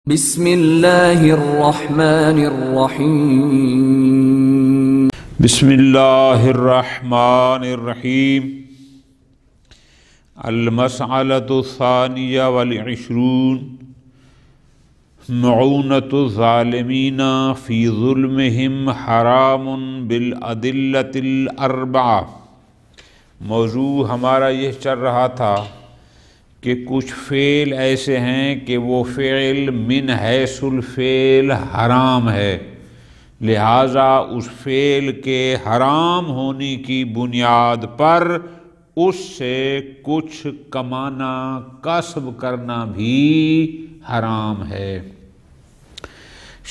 بسم اللہ الرحمن الرحیم بسم اللہ الرحمن الرحیم المسألۃ الثانیہ والعشرون معونۃ الظالمین فی ظلمہم حرام بالادلۃ الاربعہ۔ موضوع ہمارا یہ چل رہا تھا کہ کچھ فعل ایسے ہیں کہ وہ فعل من حیث الفعل حرام ہے، لہٰذا اس فعل کے حرام ہونے کی بنیاد پر اس سے کچھ کمانا، کسب کرنا بھی حرام ہے۔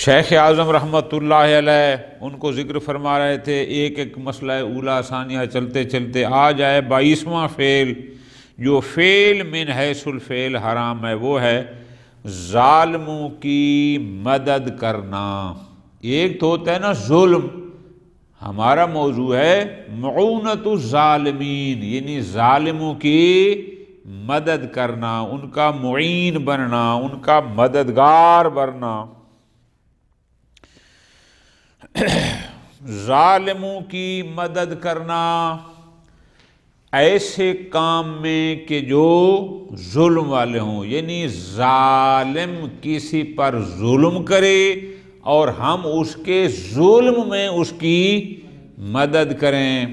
شیخ اعظم رحمۃ اللہ علیہ ان کو ذکر فرما رہے تھے، ایک ایک مسئلہ اولا ثانیہ چلتے چلتے آ جائے 22واں فعل جو فعل من حیث الفعل حرام ہے، وہ ہے ظالموں کی مدد کرنا۔ ایک تو ہوتا ہے نا ظلم، ہمارا موضوع ہے معونۃ الظالمین، یعنی ظالموں کی مدد کرنا، ان کا معین بننا، ان کا مددگار بننا۔ ظالموں کی مدد کرنا ایسے کام میں کہ جو ظلم والے ہوں، یعنی ظالم کسی پر ظلم کرے اور ہم اس کے ظلم میں اس کی مدد کریں،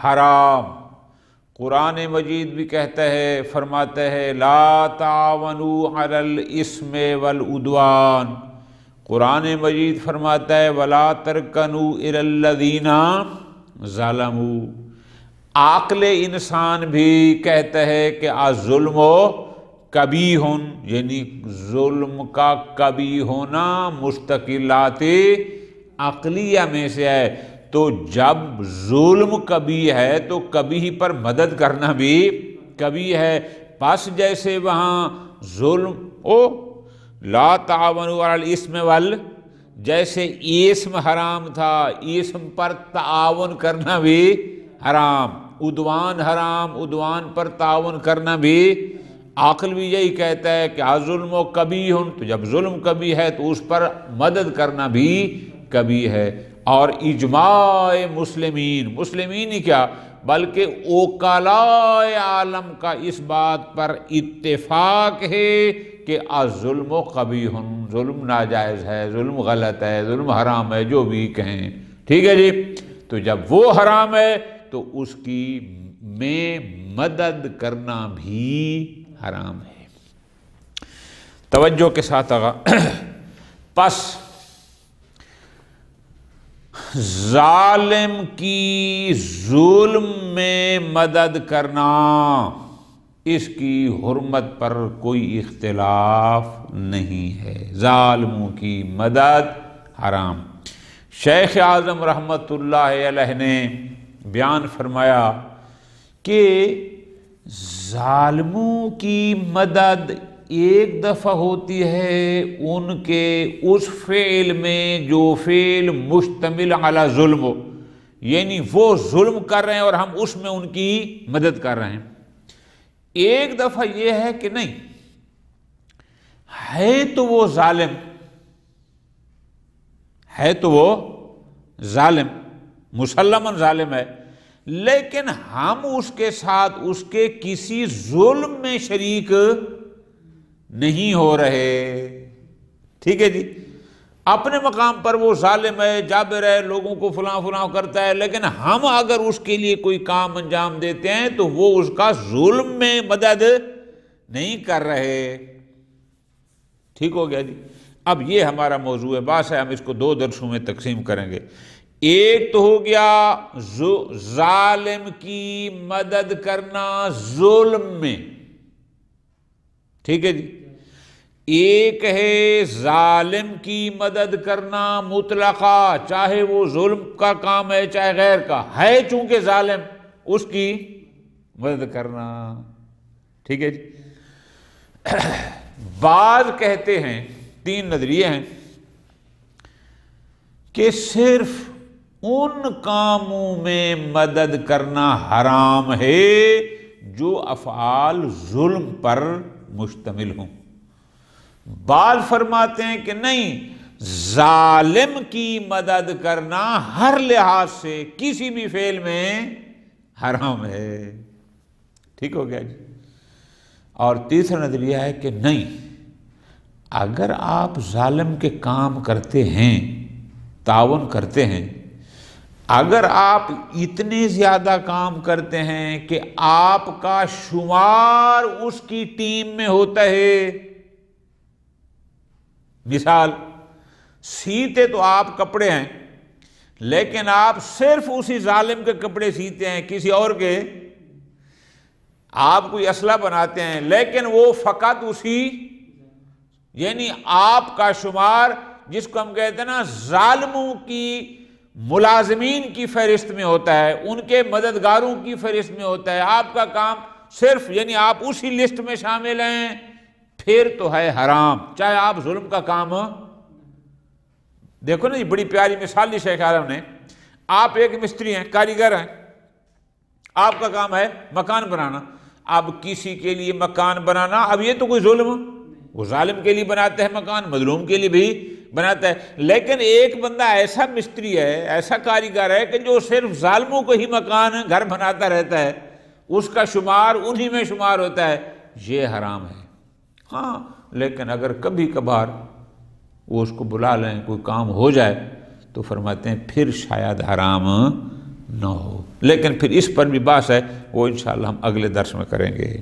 حرام۔ قرآن مجید بھی کہتا ہے، فرماتا ہے لا تعاونوا علی الاثم والعدوان۔ قرآن مجید فرماتا ہے ولا ترکنوا الی الذین ظلموا۔ عقل انسان بھی کہتا ہے کہ الظلم قبیح، یعنی ظلم کا قبیح ہونا مستقلات عقلیہ میں سے ہے۔ تو جب ظلم قبیح ہے تو قبیح پر مدد کرنا بھی قبیح ہے۔ پس جیسے وہاں ظلم لا تعاونوا علی الاثم جیسے اسم حرام تھا، اسم پر تعاون کرنا بھی حرام، عدوان حرام، عدوان پر تعاون کرنا بھی۔ عقل بھی یہی کہتا ہے کہ ظلم و قبیح، تو جب ظلم قبیح ہے تو اس پر مدد کرنا بھی قبیح ہے۔ اور اجماع مسلمین ہی کیا بلکہ اوکلاء عالم کا اس بات پر اتفاق ہے کہ الظلم قبیح، ظلم ناجائز ہے، ظلم غلط ہے، ظلم حرام ہے، جو بھی کہیں، ٹھیک ہے جی۔ تو جب وہ حرام ہے تو اس کی میں مدد کرنا بھی حرام ہے۔ توجہ کے ساتھ پس ظالم کی ظلم میں مدد کرنا، اس کی حرمت پر کوئی اختلاف نہیں ہے، ظالموں کی مدد حرام۔ شیخ اعظم رحمۃ اللہ علیہ نے بیان فرمایا کہ ظالموں کی مدد ایک دفعہ ہوتی ہے ان کے اس فعل میں جو فعل مشتمل علی ظلم ہو، یعنی وہ ظلم کر رہے ہیں اور ہم اس میں ان کی مدد کر رہے ہیں۔ ایک دفعہ یہ ہے کہ نہیں ہے تو وہ ظالم ہے، تو وہ ظالم مسلماً ظالم ہے، لیکن ہم اس کے ساتھ اس کے کسی ظلم میں شریک نہیں ہو رہے، ٹھیک ہے جی۔ اپنے مقام پر وہ ظالم ہے، جابر ہے، لوگوں کو فلاں فلاں کرتا ہے، لیکن ہم اگر اس کے لیے کوئی کام انجام دیتے ہیں تو وہ اس کا ظلم میں مدد نہیں کر رہے، ٹھیک ہو گیا جی۔ اب یہ ہمارا موضوع بحث ہے، ہم اس کو 2 درسوں میں تقسیم کریں گے۔ ایک تو ہو گیا ظالم کی مدد کرنا ظلم میں، ٹھیک ہے جی۔ ایک ہے ظالم کی مدد کرنا مطلقہ، چاہے وہ ظلم کا کام ہے چاہے غیر کا ہے، چونکہ ظالم اس کی مدد کرنا، ٹھیک ہے جی۔ بعض کہتے ہیں، 3 نظریے ہیں کہ صرف ان کاموں میں مدد کرنا حرام ہے جو افعال ظلم پر مشتمل ہوں۔ بعض فرماتے ہیں کہ نہیں، ظالم کی مدد کرنا ہر لحاظ سے کسی بھی فعل میں حرام ہے۔ ٹھیک ہو گیا جی۔ اور تیسرا نظریہ ہے کہ نہیں، اگر آپ ظالم کے کام کرتے ہیں، تعاون کرتے ہیں، اگر آپ اتنے زیادہ کام کرتے ہیں کہ آپ کا شمار اس کی ٹیم میں ہوتا ہے، مثال سیتے تو آپ کپڑے ہیں لیکن آپ صرف اسی ظالم کے کپڑے سیتے ہیں، کسی اور کے، آپ کوئی اسلحہ بناتے ہیں لیکن وہ فقط اسی، یعنی آپ کا شمار جس کو ہم کہتے ہیں نا ظالموں کی ملازمین کی فہرست میں ہوتا ہے، ان کے مددگاروں کی فہرست میں ہوتا ہے، آپ کا کام صرف، یعنی آپ اسی لسٹ میں شامل ہیں، پھر تو ہے حرام، چاہے آپ ظلم کا کام ہو۔ دیکھو نا یہ بڑی پیاری مثال دی شیخ عالم نے، آپ ایک مستری ہیں، کاریگر ہیں، آپ کا کام ہے مکان بنانا، اب کسی کے لیے مکان بنانا، اب یہ تو کوئی ظلم، وہ ظالم کے لیے بناتا ہے مکان، مظلوم کے لیے بھی بناتا ہے، لیکن ایک بندہ ایسا مستری ہے، ایسا کاریگر ہے کہ جو صرف ظالموں کو ہی مکان گھر بناتا رہتا ہے، اس کا شمار انہی میں شمار ہوتا ہے، یہ حرام ہے۔ ہاں لیکن اگر کبھی کبھار وہ اس کو بلا لیں، کوئی کام ہو جائے تو فرماتے ہیں پھر شاید حرام نہ ہو، لیکن پھر اس پر بھی بحث ہے، وہ انشاءاللہ ہم اگلے درس میں کریں گے۔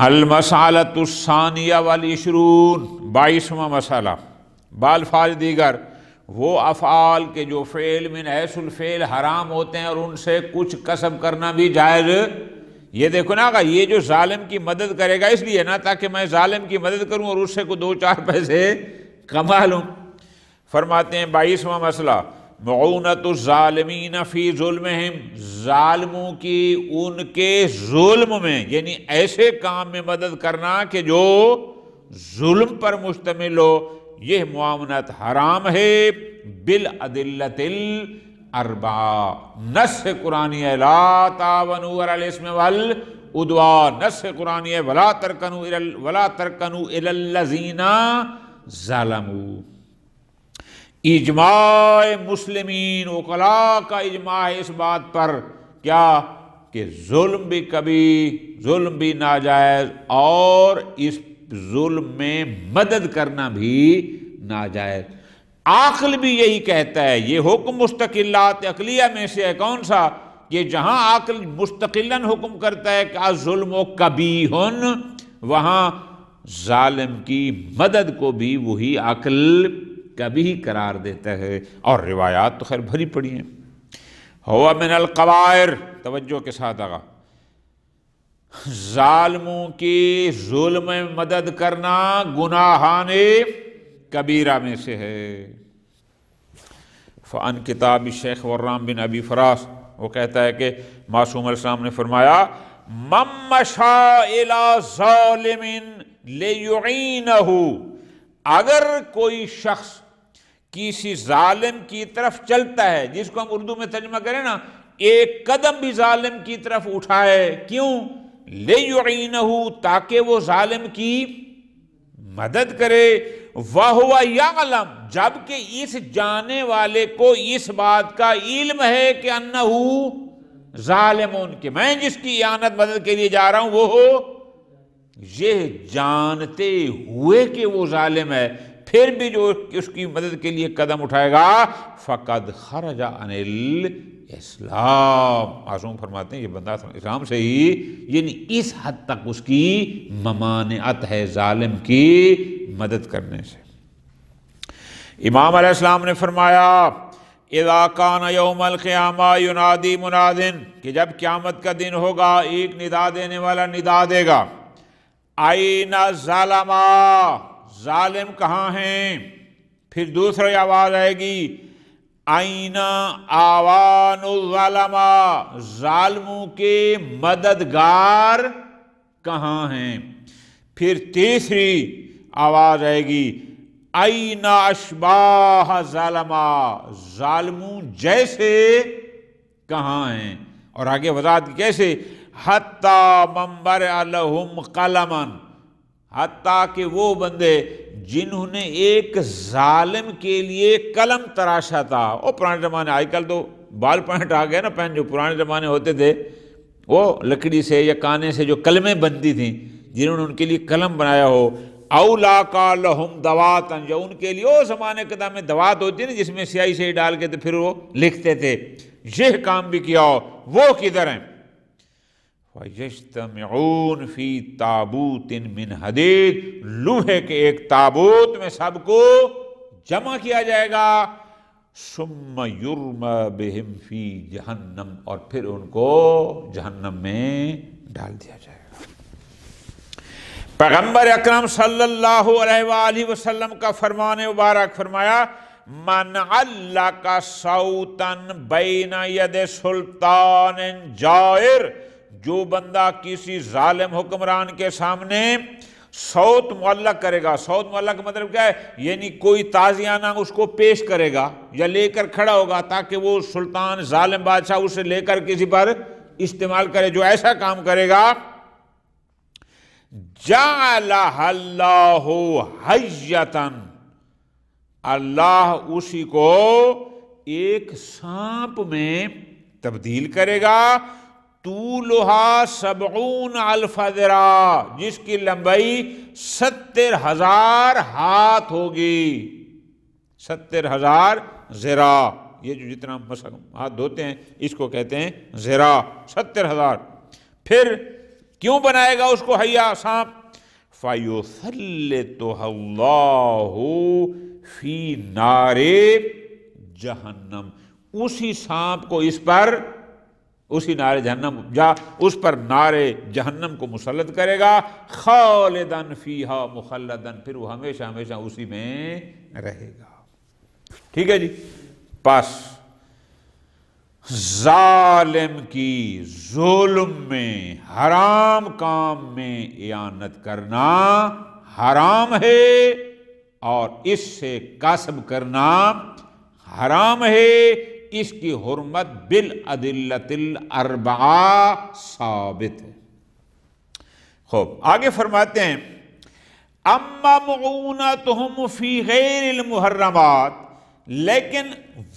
المسالۃ الثانیہ والعشرون، 22واں مسئلہ، بالفاظ دیگر وہ افعال کے جو فعل من حیث الفعل حرام ہوتے ہیں اور ان سے کچھ کسب کرنا بھی جائز۔ یہ دیکھو نا، یہ جو ظالم کی مدد کرے گا اس لیے نا تاکہ میں ظالم کی مدد کروں اور اس سے کو 2-4 پیسے کما لوں۔ فرماتے ہیں 22واں مسئلہ، معونۃ الظالمین فی ظلمہم، ظالموں کی ان کے ظلم میں، یعنی ایسے کام میں مدد کرنا کہ جو ظلم پر مشتمل ہو، یہ معاونت حرام ہے، بالادلۃ الاربعہ، نص قرآنی ہے لا تعاونوا علی الاسم والعدوان، نص قرآنی ہے ولا ترکنوا الی الذین ظلموا، اجماع مسلمین عقلاء کا اجماع ہے اس بات پر، کیا کہ ظلم بھی ناجائز اور اس ظلم میں مدد کرنا بھی ناجائز۔ عقل بھی یہی کہتا ہے، یہ حکم مستقلات عقلیہ میں سے ہے، کون سا؟ کہ جہاں عقل مستقلاً حکم کرتا ہے کہ الظلم قبیح، وہاں ظالم کی مدد کو بھی وہی عقل قبیح قرار دیتا ہے، اور روایات تو خیر بھری پڑی ہیں۔ ہوا من القبائر، توجہ کے ساتھ آگا، ظالموں کی ظلم میں مدد کرنا گناہان کبیرہ میں سے ہے۔ فعن کتاب شیخ ورام بن ابی فراس، وہ کہتا ہے کہ معصوم علیہ السلام نے فرمایا من مشى الى ظالم لیعینہ، اگر کوئی شخص کسی ظالم کی طرف چلتا ہے، جس کو ہم اردو میں ترجمہ کریں نا، ایک قدم بھی ظالم کی طرف اٹھائے، کیوں؟ لیعینہ، تاکہ وہ ظالم کی مدد کرے، وَهُوَ يَعْلَمُ، جبکہ اس جانے والے کو اس بات کا علم ہے کہ انہو ظالمون، کہ میں جس کی اعانت مدد کے لیے جا رہا ہوں وہ ہو، یہ جانتے ہوئے کہ وہ ظالم ہے، پھر بھی جو اس کی مدد کے لیے قدم اٹھائے گا فَقَدْ خَرَجَ عَنِ الْإِسْلَامِ، معصوم فرماتے ہیں یہ بندہ اسلام سے ہی، یعنی اس حد تک اس کی ممانعت ہے ظالم کی مدد کرنے سے۔ امام علیہ السلام نے فرمایا اذا کان یوم القیامہ ینادی منادن، کہ جب قیامت کا دن ہوگا ایک ندا دینے والا ندا دے گا، این الظالما، ظالم کہاں ہیں؟ پھر دوسری آواز آئے گی این آوان الظالما، ظالموں کے مددگار کہاں ہیں؟ پھر تیسری آواز آئے گی این اشباہ ظالما، ظالموں جیسے کہاں ہیں؟ اور آگے وضاحت کیسے؟ حتیٰ من برع لہم قلما، حتیٰ کہ وہ بندے جنہوں نے ایک ظالم کے لیے قلم تراشا تھا. وہ پرانے زمانے، آج کل تو بال پوائنٹ آ گیا نا پین، جو پرانے زمانے ہوتے تھے وہ لکڑی سے یا کانے سے جو قلمیں بنتی تھیں، جنہوں نے ان کے لیے قلم بنایا ہو. اولاقا لہم دواتن، جو ان کے لیے وہ زمانے کے دام میں دوات ہوتی ہے نا جس میں سیاہی سے ڈال کے تو پھر وہ لکھتے تھے، یہ کام بھی کیا ہو. وہ کدھر ہیں؟ وَيَجْتَمِعُونَ فِي تَابُوتٍ مِّنْ حَدِيدٍ، لوہے کے ایک تابوت میں سب کو جمع کیا جائے گا. ثُمَّ يُرْمَى بِهِمْ فِي جَهَنَّمَ، اور پھر ان کو جہنم میں ڈال دیا جائے گا. پیغمبر اکرم صلی اللہ علیہ وآلہ وسلم کا فرمان مبارک فرمایا، من علق صوتا بین ید سلطان جائر، جو بندہ کسی ظالم حکمران کے سامنے صوت معلق کرے گا. صوت معلق کا مطلب کیا ہے؟ یعنی کوئی تازیانہ اس کو پیش کرے گا یا لے کر کھڑا ہوگا تاکہ وہ سلطان ظالم بادشاہ اسے لے کر کسی پر استعمال کرے. جو ایسا کام کرے گا، جعلہ اللہ حیۃً، اللہ اسی کو ایک سانپ میں تبدیل کرے گا. طولہا 70,000 ذراع، جس کی لمبائی 70,000 ہاتھ ہوگی. 70,000 ذراع، یہ جو جتنا ہاتھ دھوتے ہیں اس کو کہتے ہیں ذراع. 70,000. پھر کیوں بنائے گا اس کو حیا سانپ؟ فَيُثَلِّطُهَا اللَّهُ فِي نَارِ جہنم، اسی سانپ کو اس پر، اسی نار جہنم اس پر نار جہنم کو مسلط کرے گا. خالداً فیہا مخلداً، پھر وہ ہمیشہ ہمیشہ اسی میں رہے گا. ٹھیک ہے جی. پس ظالم کی ظلم میں، حرام کام میں اعانت کرنا حرام ہے، اور اس سے کسب کرنا حرام ہے. اس کی حرمت بالادلۃ الاربعہ ثابت ہے. خوب آگے فرماتے ہیں، اما معونتہم فی غیر المحرمات، لیکن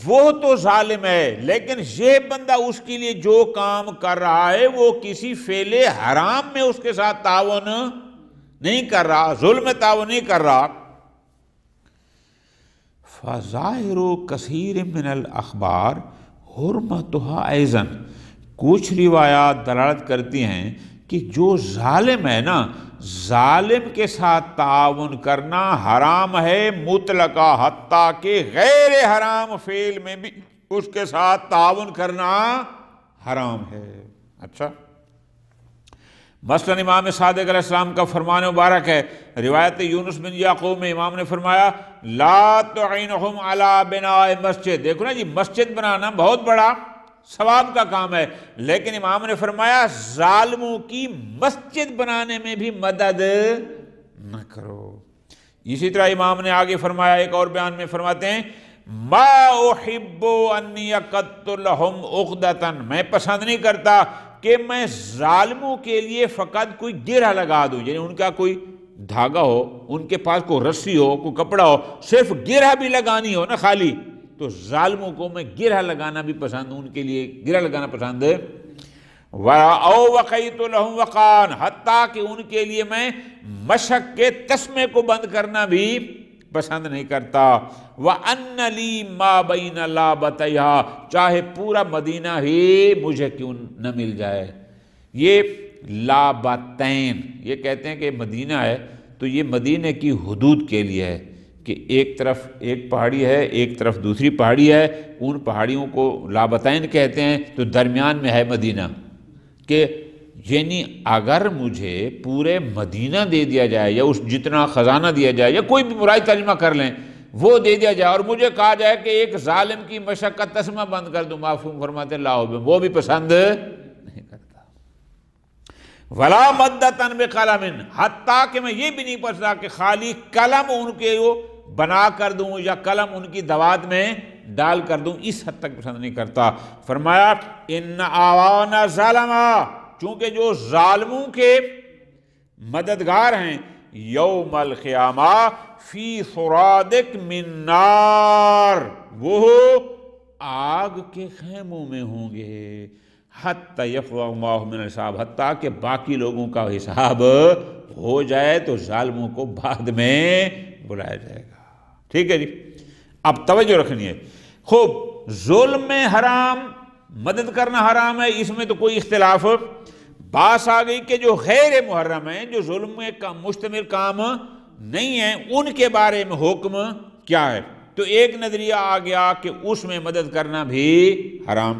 وہ تو ظالم ہے، لیکن یہ بندہ اس کے لیے جو کام کر رہا ہے وہ کسی فعل حرام میں اس کے ساتھ تعاون نہیں کر رہا، ظلم میں تعاون نہیں کر رہا. فَظَاهِرُ كَثِيرٍ مِّنَ الْأَخْبَارِ حُرْمَتُهَا أَيْضًا، کچھ روایات دلالت کرتی ہیں کہ جو ظالم ہے نا، ظالم کے ساتھ تعاون کرنا حرام ہے مطلقہ، حتیٰ کہ غیر حرام فعل میں بھی اس کے ساتھ تعاون کرنا حرام ہے. اچھا، مثلا امام صادق علیہ السلام کا فرمان مبارک ہے، روایت یونس بن یعقوب میں امام نے فرمایا، لا تعینہم علی بناء مسجد. دیکھو نا جی، مسجد بنانا بہت بڑا ثواب کا کام ہے، لیکن امام نے فرمایا ظالموں کی مسجد بنانے میں بھی مدد نہ کرو. اسی طرح امام نے آگے فرمایا، ایک اور بیان میں فرماتے ہیں، ما احب انی عقدت لہم عقدۃ، میں پسند نہیں کرتا کہ میں ظالموں کے لیے فقط کوئی گرہ لگا دوں، یعنی ان کا کوئی دھاگا ہو، ان کے پاس کوئی رسی ہو، کوئی کپڑا ہو، صرف گرہ بھی لگانی ہو نا خالی، تو ظالموں کو میں گرہ لگانا بھی پسند ہوں، ان کے لیے گرہ لگانا پسند ہے. او وقیت لہم وقان، حتیٰ کہ ان کے لیے میں مشق کے تسمے کو بند کرنا بھی پسند نہیں کرتا. وَأَنَّ لِي مَا بَيْنَ لَابَتَيْهَا، چاہے پورا مدینہ ہی مجھے کیوں نہ مل جائے. یہ لابتین، یہ کہتے ہیں کہ مدینہ ہے تو یہ مدینہ کی حدود کے لیے ہے، کہ ایک طرف ایک پہاڑی ہے، ایک طرف دوسری پہاڑی ہے، ان پہاڑیوں کو لابتین کہتے ہیں، تو درمیان میں ہے مدینہ. کہ یعنی اگر مجھے پورے مدینہ دے دیا جائے، یا اس جتنا خزانہ دیا جائے، یا کوئی بھی مراد ترجمہ کر لیں، وہ دے دیا جائے، اور مجھے کہا جائے کہ ایک ظالم کی مشق کا تسمہ بند کر دوں، معفوم فرماتے اللہ علیہ، وہ بھی پسند نہیں کرتا. وَلَا مَدَّةً بِقَلَمٍ، حتیٰ کہ میں یہ بھی نہیں پسندہ کہ خالی قلم ان کے بنا کر دوں یا قلم ان کی دوات میں ڈال کر دوں، اس حد تک پسند نہیں کرتا. فرمایا ان آوان ظلما، چونکہ جو ظالموں کے مددگار ہیں، یوم القیامہ فی سرادق من نار، وہ آگ کے خیموں میں ہوں گے، حتی یفرغ اللہ من الحساب، حتیٰ کہ باقی لوگوں کا حساب ہو جائے تو ظالموں کو بعد میں بلایا جائے گا۔ ٹھیک ہے جی، اب توجہ رکھنی ہے۔ خوب، ظلم میں حرام، مدد کرنا حرام ہے، اس میں تو کوئی اختلاف۔ باس آ گئی کہ جو غیر محرم ہیں، جو ظلم میں مشتمل کام نہیں ہیں، ان کے بارے میں حکم کیا ہے؟ تو ایک نظریہ آ گیا کہ اس میں مدد کرنا بھی حرام۔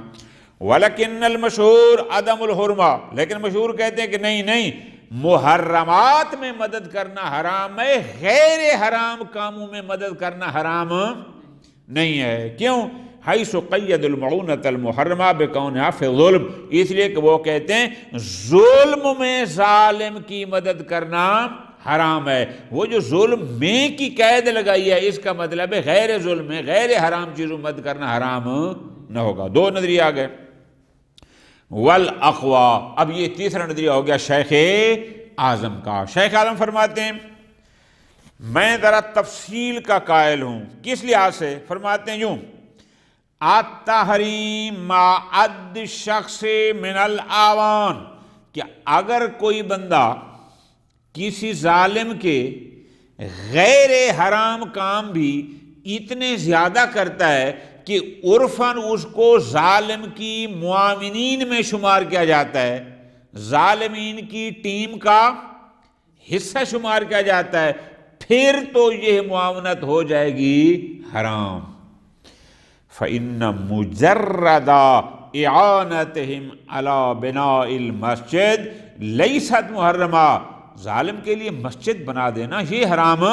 وَلَكِنَّ الْمَشْهُورُ عَدَمُ الْحُرْمَةِ، لیکن مشہور کہتے ہیں کہ نہیں، محرمات میں مدد کرنا حرام ہے، غیر حرام کاموں میں مدد کرنا حرام نہیں ہے۔ کیوں؟ حیث قید المعونۃ المحرمہ بکونہا فی الظلم، اس لیے کہ وہ کہتے ہیں ظلم میں ظالم کی مدد کرنا حرام ہے۔ وہ جو ظلم میں کی قید لگائی ہے، اس کا مطلب ہے غیر ظلم میں، غیر حرام چیزوں مدد کرنا حرام نہ ہوگا۔ دو نظریہ آ گئے۔ والاقوی، اب یہ تیسرا نظریہ ہو گیا شیخ اعظم کا۔ شیخ اعظم فرماتے ہیں میں ذرا تفصیل کا قائل ہوں۔ کس لحاظ سے؟ فرماتے ہیں یوں، التحریم ما عد شخص من الاعوان، کہ اگر کوئی بندہ کسی ظالم کے غیر حرام کام بھی اتنے زیادہ کرتا ہے کہ عرفاً اس کو ظالم کی معاونین میں شمار کیا جاتا ہے، ظالمین کی ٹیم کا حصہ شمار کیا جاتا ہے، پھر تو یہ معاونت ہو جائے گی حرام۔ فَإِنَّ مُجَرَّدَ إِعَانَتِهِمْ عَلَى بِنَاءِ الْمَسْجِدِ لَيْسَتْ مُحَرَّمَةً، ظالم کے لیے مسجد بنا دینا یہ حرام،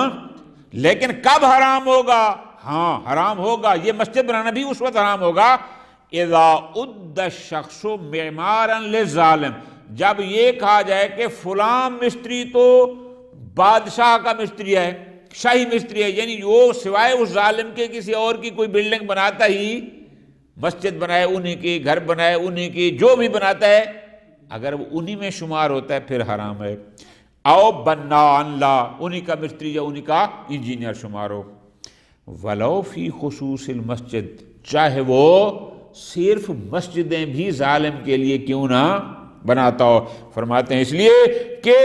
لیکن کب حرام ہوگا؟ ہاں حرام ہوگا، یہ مسجد بنانا بھی اس وقت حرام ہوگا اذا عد الشخص معمارا للظالم، جب یہ کہا جائے کہ فلاں مستری تو بادشاہ کا مستری ہے، شاہی مستری ہے، یعنی وہ سوائے اس ظالم کے کسی اور کی کوئی بلڈنگ بناتا ہی، مسجد بنائے انہی کی، گھر بنائے انہی کی، جو بھی بناتا ہے اگر وہ انہی میں شمار ہوتا ہے پھر حرام ہے۔ او بناء اللہ، انہی کا مستری یا انہی کا انجینئر شمار ہو۔ ولو فی خصوص المسجد، چاہے وہ صرف مسجدیں بھی ظالم کے لیے کیوں نہ بناتا ہو۔ فرماتے ہیں اس لیے کہ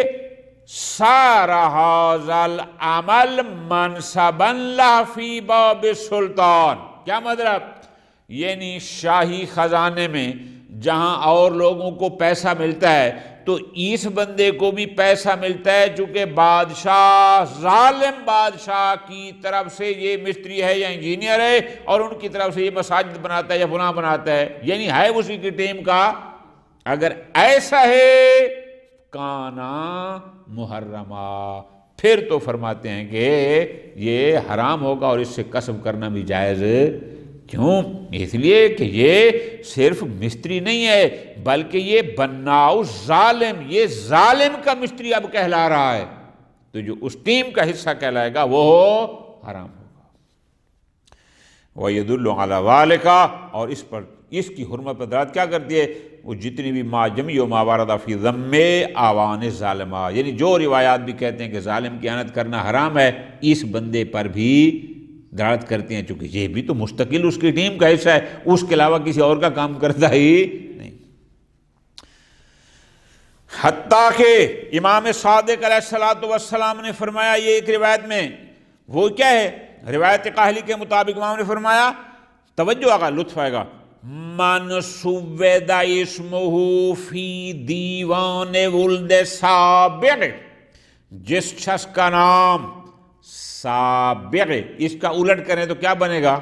صار ھذا العمل منصبا لہ فی باب السلطان، کیا مطلب؟ یعنی شاہی خزانے میں جہاں اور لوگوں کو پیسہ ملتا ہے تو اس بندے کو بھی پیسہ ملتا ہے، چونکہ بادشاہ، ظالم بادشاہ کی طرف سے یہ مستری ہے یا انجینئر ہے، اور ان کی طرف سے یہ مساجد بناتا ہے یا فلاں بناتا ہے، یعنی ہے اسی کی ٹیم کا۔ اگر ایسا ہے کانا محرما، پھر تو فرماتے ہیں کہ یہ حرام ہوگا اور اس سے کسب کرنا بھی جائز۔ کیوں؟ اس لیے کہ یہ صرف مستری نہیں ہے بلکہ یہ بناؤ ظالم، یہ ظالم کا مستری اب کہلا رہا ہے، تو جو اس ٹیم کا حصہ کہلائے گا وہ حرام ہوگا۔ وَيَدُلُّ عَلَى ذَلِكَ، اور اس پر، اس کی حرمت پر دلالت کیا کرتی ہے؟ وہ جتنی بھی ما جمع و ما وارد فی ذم آوان ظالمہ، یعنی جو روایات بھی کہتے ہیں کہ ظالم کی اعانت کرنا حرام ہے، اس بندے پر بھی دلالت کرتے ہیں، چونکہ یہ بھی تو مستقل اس کی ٹیم کا حصہ ہے، اس کے علاوہ کسی اور کا کام کرتا ہی نہیں۔ حتیٰ کہ امام صادق علیہ السلام نے فرمایا، یہ ایک روایت میں، وہ کیا ہے؟ روایت قاہلی کے مطابق امام نے فرمایا، توجہ آگا، لطف آئے گا، من سود اسمہ فی دیوان ولد سابق، جس شخص کا نام سابق، اس کا الٹ کریں تو کیا بنے گا؟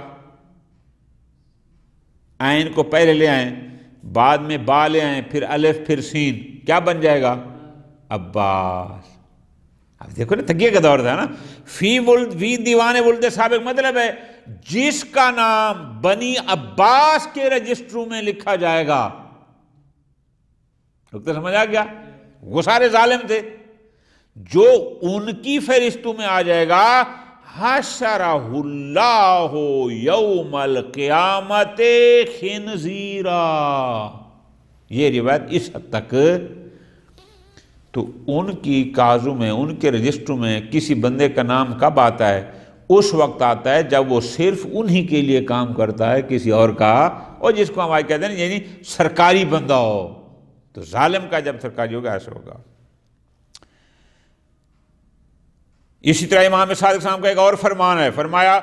عین کو پہلے لے آئیں، بعد میں با لے آئیں، پھر الف، پھر سین، کیا بن جائے گا؟ عباس۔ اب دیکھو نا، تقیہ کا دور تھا نا۔ فی دیوان ولد سابق مطلب ہے جس کا نام بنی عباس کے رجسٹروں میں لکھا جائے گا۔ تو سمجھ آ گیا؟ وہ سارے ظالم تھے، جو ان کی فہرستوں میں آ جائے گا، حشرہ اللہ یوم القیامت خنزیرا، یہ روایت اس حد تک، تو ان کی کاغذوں میں، ان کے رجسٹروں میں کسی بندے کا نام کب آتا ہے؟ اس وقت آتا ہے جب وہ صرف انہی کے لیے کام کرتا ہے، کسی اور کا، اور جس کو ہم آج کہتے ہیں یعنی سرکاری بندہ ہو. تو ظالم کا جب سرکاری ہوگا ایسا ہوگا. اسی طرح امام صادق صاحب کا ایک اور فرمان ہے، فرمایا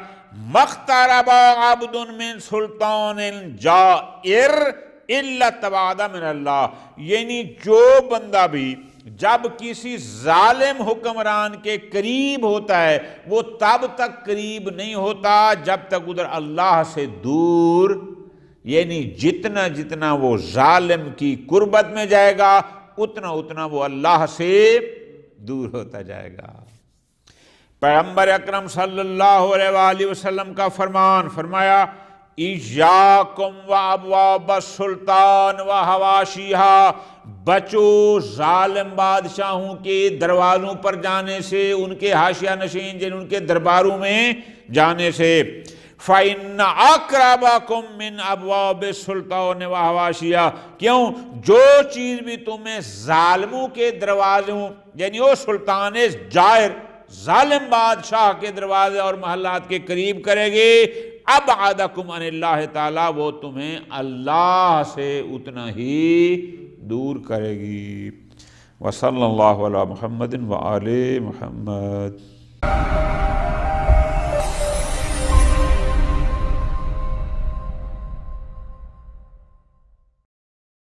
مَقْتَرَبَ عَبْدٌ مِّن سُلْطَانٍ جَائِرٍ إِلَّا تَبَعَدَ مِنَ اللَّهِ، یعنی جو بندہ بھی جب کسی ظالم حکمران کے قریب ہوتا ہے وہ تب تک قریب نہیں ہوتا جب تک ادھر اللہ سے دور، یعنی جتنا جتنا وہ ظالم کی قربت میں جائے گا اتنا اتنا وہ اللہ سے دور ہوتا جائے گا. پیغمبر اکرم صلی اللہ علیہ وآلہ وسلم کا فرمان، فرمایا ایاکم وابواب السلطان وحواشیہا، بچو ظالم بادشاہوں کے دروازوں پر جانے سے، ان کے حاشیہ نشین جن ان کے درباروں میں جانے سے. فَإِنَّ أَقْرَبَكُم مِّنْ أَبْوَابِ السُّلْطَانِ وَحَوَاشِيَهَا، کیوں؟ جو چیز بھی تمہیں ظالموں کے دروازوں یعنی وہ سلطان جائر ظالم بادشاہ کے دروازے اور محلات کے قریب کرے گی، ابعدکم عن اللہ تعالیٰ، وہ تمہیں اللہ سے اتنا ہی دور کرے گی. وصلی اللہ علی محمد وآل محمد.